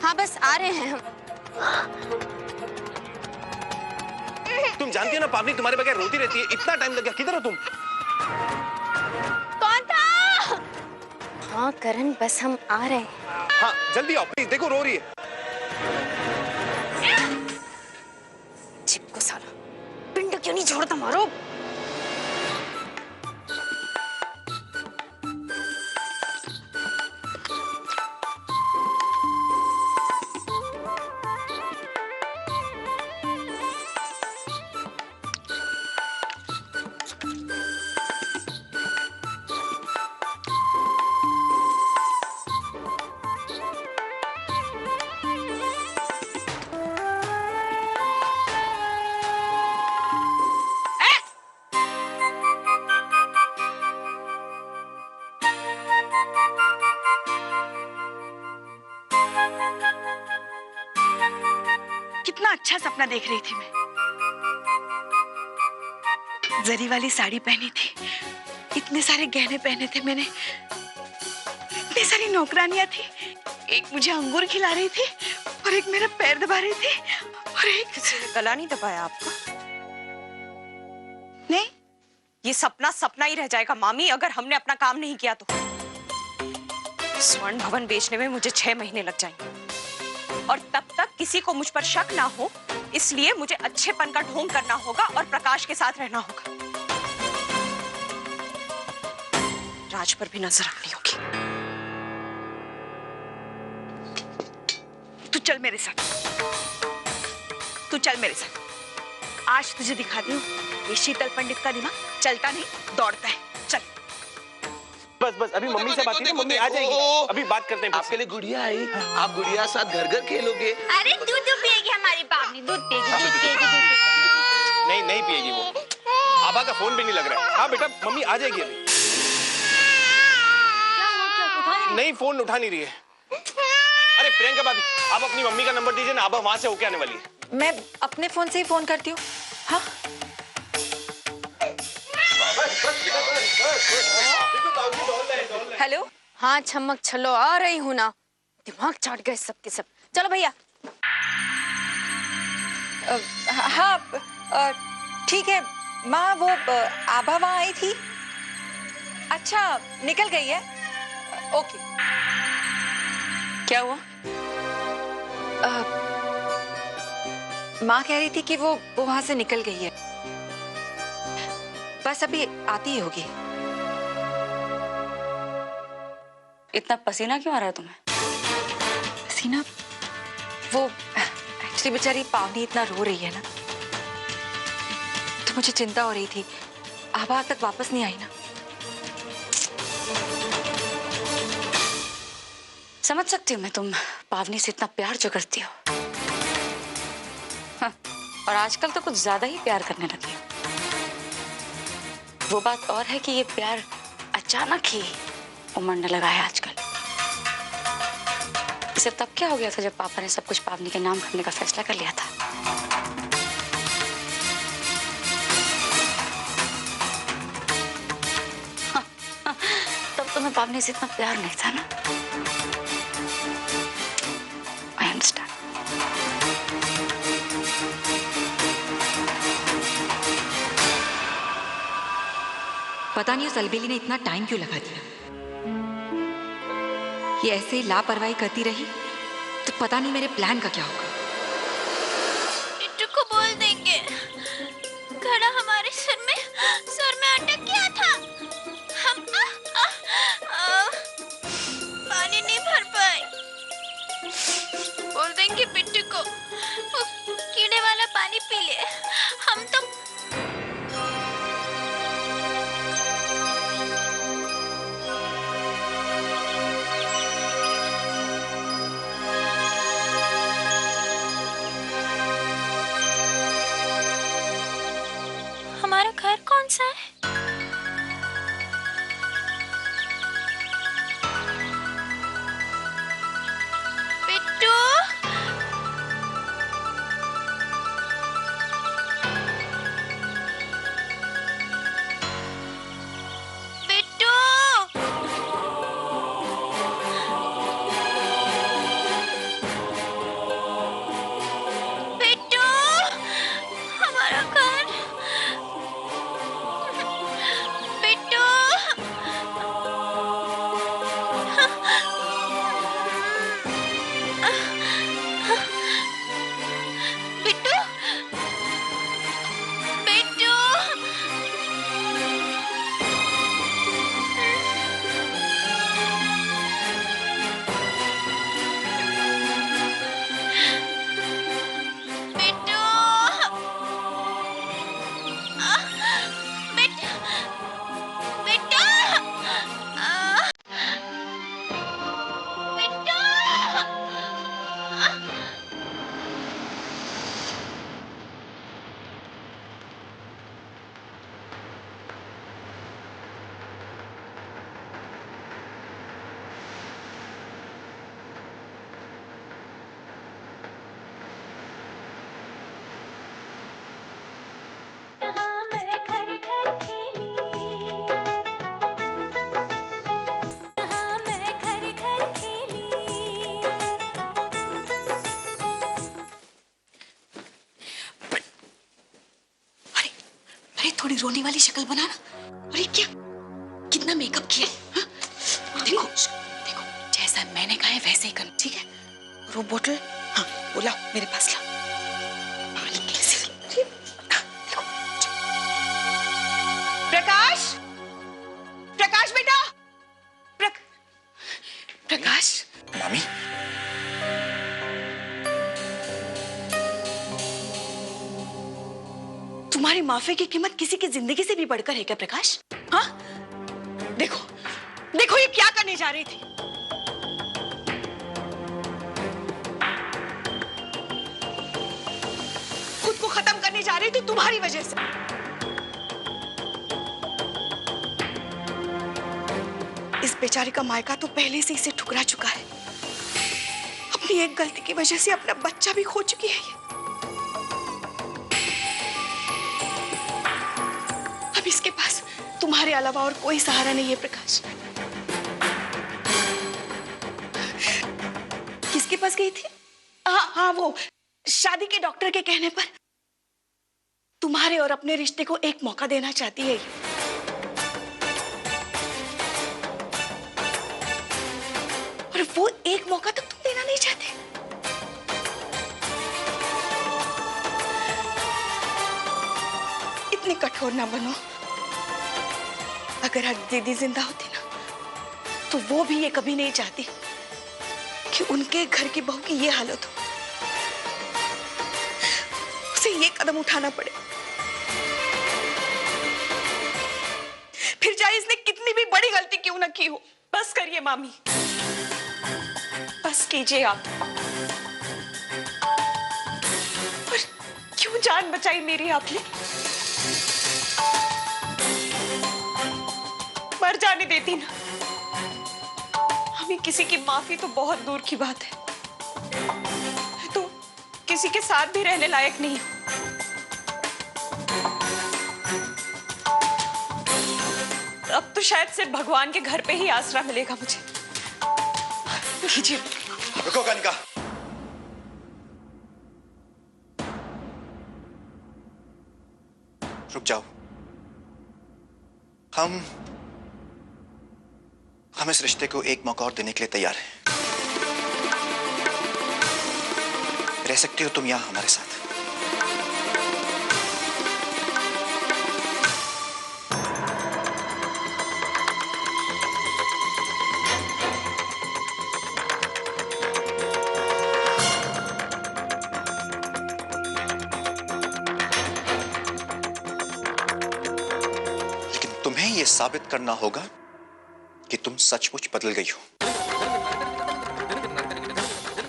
हाँ बस आ रहे हैं हम। तुम जानती हो ना पावनी तुम्हारे बगैर रोती रहती है। इतना टाइम लग गया, किधर हो तुम? कौन था? हाँ करण, बस हम आ रहे हैं। हाँ जल्दी आओ प्लीज, देखो रो रही है। चिपको साला, पिंड क्यों नहीं छोड़ता मारो। कितना अच्छा सपना देख रही थी मैं। जरी वाली साड़ी पहनी थी, इतने सारे गहने पहने थे मैंने, इतनी सारी नौकरानियां थी। एक मुझे अंगूर खिला रही थी और एक मेरा पैर दबा रही थी और एक किसी ने गला नहीं दबाया आपका? नहीं। ये सपना सपना ही रह जाएगा मामी, अगर हमने अपना काम नहीं किया तो। स्वर्ण भवन बेचने में मुझे 6 महीने लग जाएंगे और तब तक किसी को मुझ पर शक ना हो, इसलिए मुझे अच्छेपन का ढोंग करना होगा और प्रकाश के साथ रहना होगा। राज पर भी नजर रखनी होगी। तू चल मेरे साथ, तू चल मेरे साथ। आज तुझे दिखाती हूँ ये शीतल पंडित का दिमाग चलता नहीं दौड़ता है। चल। बस बस अभी मम्मी से बात की, मम्मी आ जाएगी, अभी बात करते हैं। आपके लिए गुड़िया आई, आप गुड़िया साथ घर घर खेलोगे। अरे दूध पिएगी हमारी पावनी, दूध पिएगी, दूध पिएगी, दूध नहीं नहीं पिएगी वो। आभा का फोन भी नहीं लग रहा है। हाँ बेटा मम्मी आ जाएगी अभी। नहीं फोन उठा नहीं रही है। अरे प्रियंका भाभी, आप अपनी मम्मी का नंबर दीजिए ना, आभा वहां से होके आने वाली है। मैं अपने फोन से ही फोन करती हूँ। हाँ हेलो। हाँ छमक छलो आ रही हूँ ना, दिमाग चाट गए सबके सब। चलो भैया। हाँ ठीक है माँ, वो आभा वहाँ आई थी। अच्छा निकल गई है। ओके। क्या हुआ? माँ कह रही थी कि वो वहां से निकल गई है, बस अभी आती ही होगी। इतना पसीना क्यों आ रहा है तुम्हें? पसीना? वो एक्चुअली बेचारी पावनी इतना रो रही है ना, तो मुझे चिंता हो रही थी। आभा तक वापस नहीं आई ना। समझ सकती हूँ मैं, तुम पावनी से इतना प्यार जो करती हो। हाँ, और आजकल तो कुछ ज्यादा ही प्यार करने लगी हो। वो बात और है कि ये प्यार अचानक ही उमड़ने लगा है आजकल। इसे तब क्या हो गया था जब पापा ने सब कुछ पावनी के नाम करने का फैसला कर लिया था। हाँ, हाँ, तब तुम्हें पावनी से इतना प्यार नहीं था ना। I understand. पता नहीं उस अलबेली ने इतना टाइम क्यों लगा दिया। ये ऐसे ही लापरवाही करती रही तो पता नहीं मेरे प्लान का क्या होगा। टिट्टू को बोल देंगे, घड़ा हमारे सर में अटक गया था। हम पानी नहीं भर पाए। बोल देंगे बिट्टू को वो कीड़े वाला पानी पी ले। हम तो हमारा घर कौन सा है? थोड़ी रोने वाली शक्ल बनाना। और ये क्या, कितना मेकअप किया है? हाँ? देखो देखो, जैसा मैंने कहा है वैसे ही करना, ठीक है? और वो बोतल, हाँ वो लाओ, मेरे पास लाओ। प्रकाश, प्रकाश बेटा, प्रकाश। मामी, तुम्हारी माफी की कीमत किसी की जिंदगी से भी बढ़कर है क्या प्रकाश? हाँ? देखो देखो, ये क्या करने जा रही थी? खुद को खत्म करने जा रही थी तुम्हारी वजह से। इस बेचारी का मायका तो पहले से इसे ठुकरा चुका है। अपनी एक गलती की वजह से अपना बच्चा भी खो चुकी है ये। अब इसके पास तुम्हारे अलावा और कोई सहारा नहीं है प्रकाश। किसके पास गई थी? हाँ, वो शादी के डॉक्टर के कहने पर तुम्हारे और अपने रिश्ते को एक मौका देना चाहती है ये। और वो एक मौका तक तुम देना नहीं चाहते। इतनी कठोर ना बनो। अगर आज दीदी जिंदा होती ना, तो वो भी ये कभी नहीं चाहती कि उनके घर की बहू की ये हालत हो, उसे ये कदम उठाना पड़े। फिर चाहे इसने कितनी भी बड़ी गलती क्यों ना की हो। बस करिए मामी, बस कीजिए आप। पर क्यों जान बचाई मेरी आपने? मर जाने देती ना। हमें किसी की माफी तो बहुत दूर की बात है, तो किसी के साथ भी रहने लायक नहीं हूं। अब तो शायद सिर्फ भगवान के घर पे ही आसरा मिलेगा मुझे। कीजिए। रुको कनिका, रुक जाओ। हम इस रिश्ते को एक मौका और देने के लिए तैयार हैं। रह सकती हो तुम यहां हमारे साथ। लेकिन तुम्हें यह साबित करना होगा कि तुम सचमुच बदल गई हो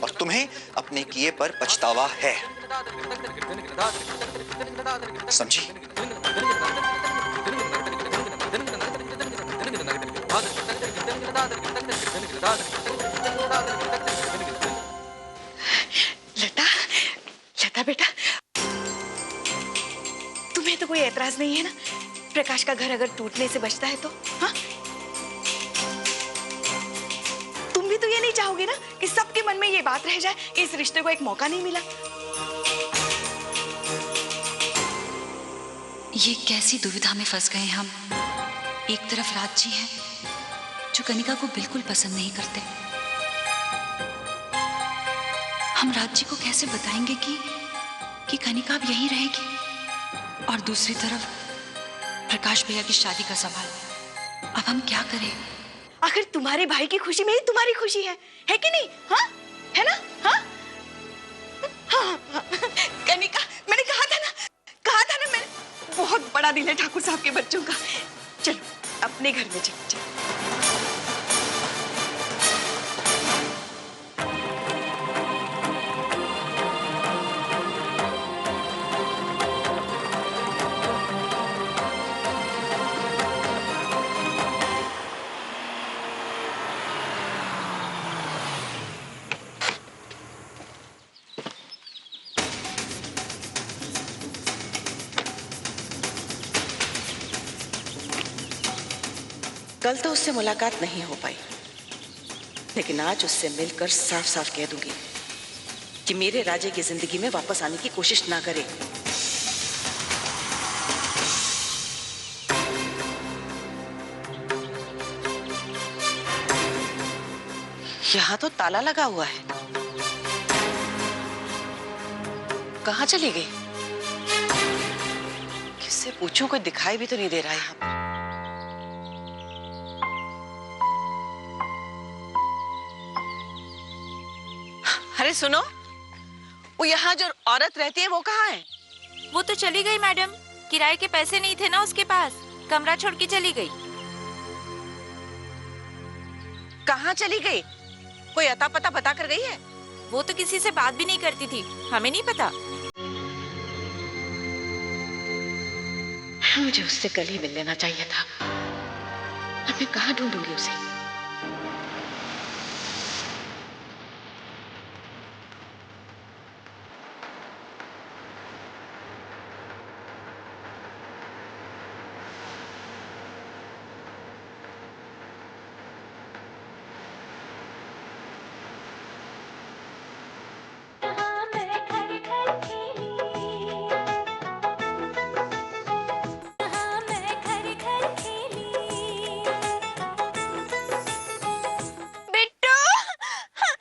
और तुम्हें अपने किए पर पछतावा है। समझी? लता बेटा, तुम्हें तो कोई एतराज नहीं है ना प्रकाश का घर अगर टूटने से बचता है तो? हाँ, तुम भी तो ये नहीं चाहोगे ना कि सबके मन में ये बात रह जाए, इस रिश्ते को एक मौका नहीं मिला। ये कैसी दुविधा में फंस गए हम। एक तरफ राज जी हैं जो कनिका को बिल्कुल पसंद नहीं करते। हम राज जी को कैसे बताएंगे कि कनिका अब यहीं रहेगी, और दूसरी तरफ प्रकाश भैया की शादी का सवाल। अब हम क्या करें? आखिर तुम्हारे भाई की खुशी में ही तुम्हारी खुशी है कि नहीं? हाँ, है ना? हाँ, हाँ, हाँ। कनिका, मैंने कहा था ना मैंने, बहुत बड़ा दिल है ठाकुर साहब के बच्चों का। चलो अपने घर में चलो। कल तो उससे मुलाकात नहीं हो पाई, लेकिन आज उससे मिलकर साफ साफ कह दूंगी कि मेरे राजे की जिंदगी में वापस आने की कोशिश ना करे। यहाँ तो ताला लगा हुआ है। कहाँ चली गई? किससे पूछूं, कोई दिखाई भी तो नहीं दे रहा है यहाँ पर। अरे सुनो, वो यहाँ जो औरत रहती है वो कहाँ है? वो तो चली गई मैडम, किराए के पैसे नहीं थे ना उसके पास, कमरा छोड़ के चली गई। कहाँ चली गई? कोई अता पता बता कर गई है? वो तो किसी से बात भी नहीं करती थी, हमें नहीं पता। मुझे उससे कल ही मिल लेना चाहिए था। अब मैं कहाँ ढूंढूंगी उसे?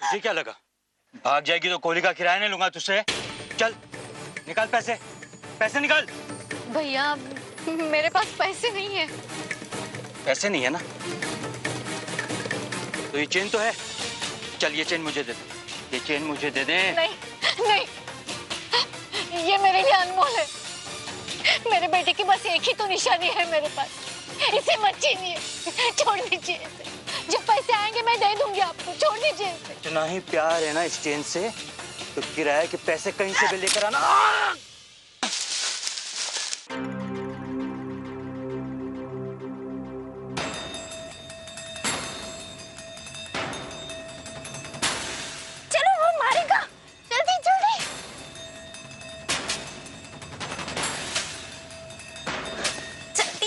तुझे क्या लगा भाग जाएगी तो कोहली का किराया नहीं लूंगा तुझसे? चल निकाल पैसे, पैसे निकाल। भैया मेरे पास पैसे नहीं है। पैसे नहीं है ना? तो ये चेन तो है, चल ये चेन मुझे दे दे, ये चेन मुझे दे दे। नहीं नहीं, ये मेरे लिए अनमोल है। मेरे बेटे की बस एक ही तो निशानी है मेरे पास, इसे मत छीनिए, छोड़ दीजिए इसे। जब पैसे आएंगे मैं दे दूंगी आपको, छोड़ दीजिए इसे। इतना ही प्यार है ना इस चेन से तो किराए के पैसे कहीं से भी लेकर आना। चलो वो मारेगा, जल्दी जल्दी। जल्दी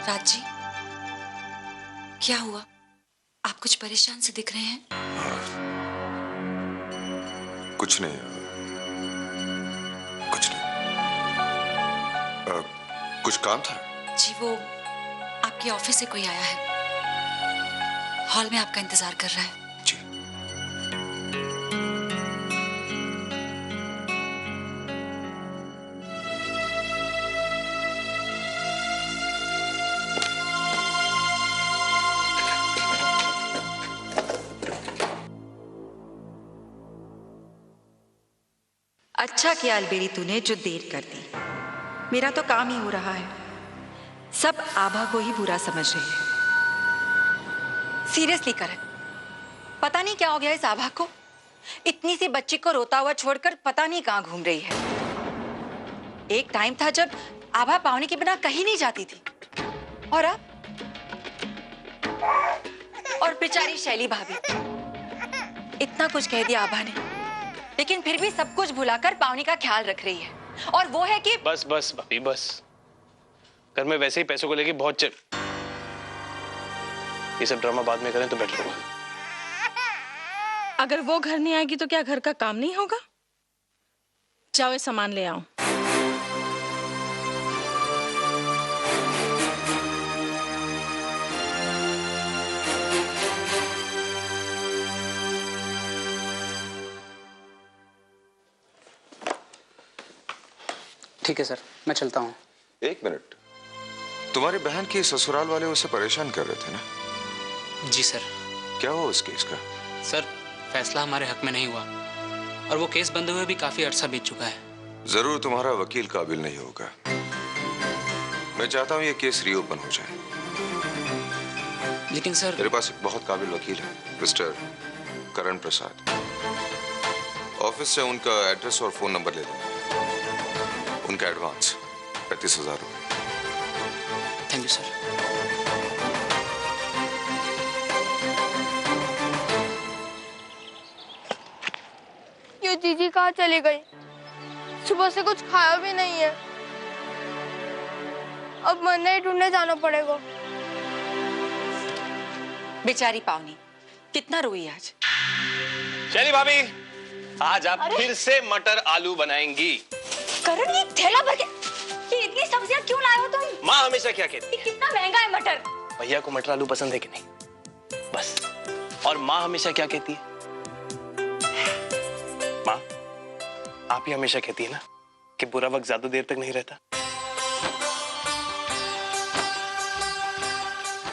राज जी, क्या हुआ? आप कुछ परेशान से दिख रहे हैं। कुछ नहीं, कुछ नहीं। कुछ काम था? जी वो आपके ऑफिस से कोई आया है, हॉल में आपका इंतजार कर रहा है। जी। अच्छा किया अलबेरी तूने जो देर कर दी। मेरा तो काम ही हो रहा है। सब आभा को ही बुरा समझ रहे हैं। सीरियसली करण, पता नहीं क्या हो गया इस आभा को। इतनी सी बच्ची को रोता हुआ छोड़कर पता नहीं कहाँ घूम रही है। एक टाइम था जब आभा पावनी के बिना कहीं नहीं जाती थी, और अब और बेचारी शैली भाभी, इतना कुछ कह दिया आभा ने, लेकिन फिर भी सब कुछ भुलाकर पावनी का ख्याल रख रही है। और वो है कि बस बस भाभी बस, घर में वैसे ही पैसों को लेके बहुत ये सब ड्रामा बाद में करें तो बेटर होगा। अगर वो घर नहीं आएगी तो क्या घर का काम नहीं होगा? जाओ ये सामान ले आओ। ठीक है सर, मैं चलता हूँ। एक मिनट, तुम्हारी बहन की ससुराल वाले उसे परेशान कर रहे थे ना? जी सर। क्या हुआ उस केस का? सर, फैसला हमारे हक में नहीं हुआ और वो केस बंद हुए भी काफी अरसा बीत चुका है। जरूर तुम्हारा वकील काबिल नहीं होगा। मैं चाहता हूँ ये केस रीओपन हो जाए। लेकिन सर, मेरे पास एक बहुत काबिल वकील है, मिस्टर करण प्रसाद। ऑफिस से उनका एड्रेस और फोन नंबर ले लो। उनका एडवांस 35,000 रुपए। Thank you sir. ये जीजी कहाँ चली गई? सुबह से कुछ खाया भी नहीं है। अब मन नहीं ढूंढने जाना पड़ेगा। बेचारी पावनी कितना रोई आज। शैली भाभी, आज आप फिर से मटर आलू बनाएंगी। करण, ये थैला भर के ये इतनी सब्जियां क्यों लाए हो तुम? माँ हमेशा क्या कहती है? कितना महंगा है मटर। भैया को मटर आलू पसंद है कि नहीं, बस। और माँ हमेशा क्या कहती है? माँ, आप ही हमेशा कहती है ना कि बुरा वक्त ज्यादा देर तक नहीं रहता,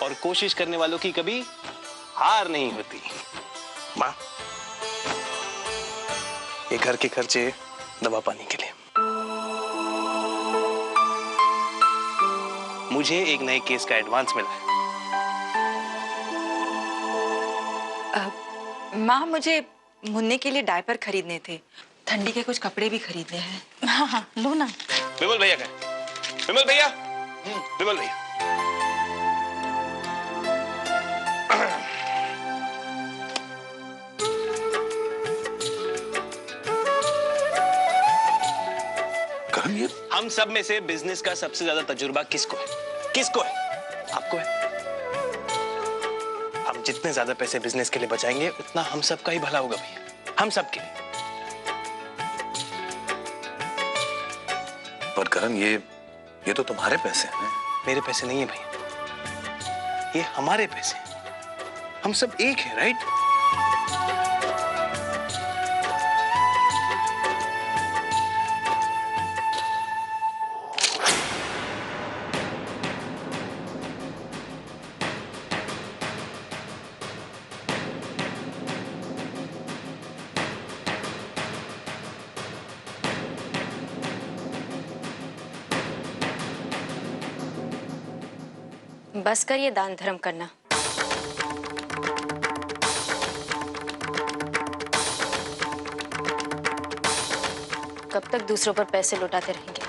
और कोशिश करने वालों की कभी हार नहीं होती। माँ, ये घर के खर्चे, दवा पानी के लिए मुझे एक नए केस का एडवांस मिला है। माँ, मुझे मुन्ने के लिए डायपर खरीदने थे, ठंडी के कुछ कपड़े भी खरीदने हैं। हाँ हाँ, लो ना। विमल भैया का, विमल भैया, विमल भैया। हम सब में से बिजनेस का सबसे ज्यादा तजुर्बा किसको है? किसको है? आपको है। हम जितने ज्यादा पैसे बिजनेस के लिए बचाएंगे उतना हम सबका ही भला होगा भैया, हम सबके लिए। पर करण, ये तो तुम्हारे पैसे हैं। मेरे पैसे नहीं है भैया, ये हमारे पैसे हैं। हम सब एक है, राइट? बस कर ये दान धर्म करना। कब तक दूसरों पर पैसे लुटाते रहेंगे?